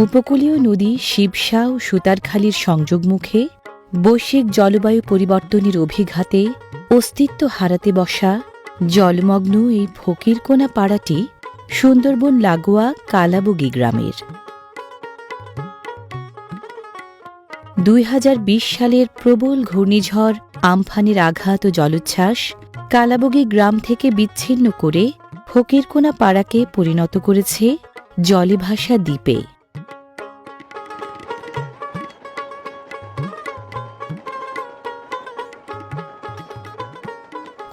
উপকূলীয় নদী শিবসা ও সুতারখালীর সংযোগমুখে বৈশ্বিক জলবায়ু পরিবর্তনের অভিঘাতে অস্তিত্ব হারাতে বসা জলমগ্ন এই ফকিরকোনা পাড়াটি সুন্দরবন লাগোয়া কালাবগী গ্রামের। ২০২০ সালের প্রবল ঘূর্ণিঝড় আমফানের আঘাত ও জলোচ্ছ্বাস কালাবগী গ্রাম থেকে বিচ্ছিন্ন করে ফকিরকোনা পাড়াকে পরিণত করেছে জলে ভাসা দ্বীপে।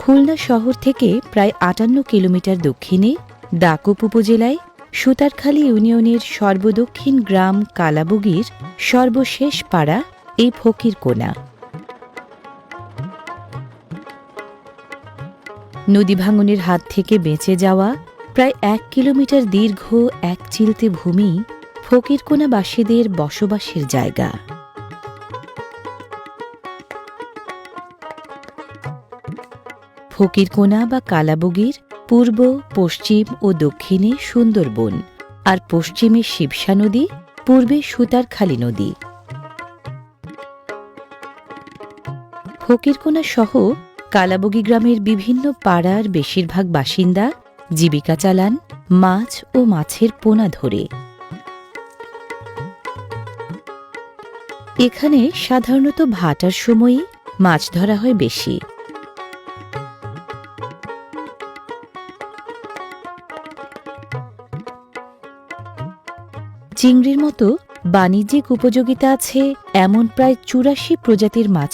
খুলনা শহর থেকে প্রায় ৫৮ কিলোমিটার দক্ষিণে দাকুপ উপজেলায় সুতারখালী ইউনিয়নের সর্বদক্ষিণ গ্রাম কালাবগীর সর্বশেষ পাড়া এই ফকিরকোনা। নদী ভাঙনের হাত থেকে বেঁচে যাওয়া প্রায় ১ কিলোমিটার দীর্ঘ এক চিলতে ভূমি ফকিরকোনাবাসীদের বসবাসের জায়গা। ফকিরকোনা বা কালাবগীর পূর্ব, পশ্চিম ও দক্ষিণে সুন্দরবন, আর পশ্চিমে শিবসা নদী, পূর্বে সুতারখালী নদী। ফকিরকোনা সহ কালাবগী গ্রামের বিভিন্ন পাড়ার বেশিরভাগ বাসিন্দা জীবিকা চালান মাছ ও মাছের পোনা ধরে। এখানে সাধারণত ভাটার সময়ই মাছ ধরা হয় বেশি। চিংড়ির মতো বাণিজ্যিক উপযোগিতা আছে এমন প্রায় ৮৪ প্রজাতির মাছ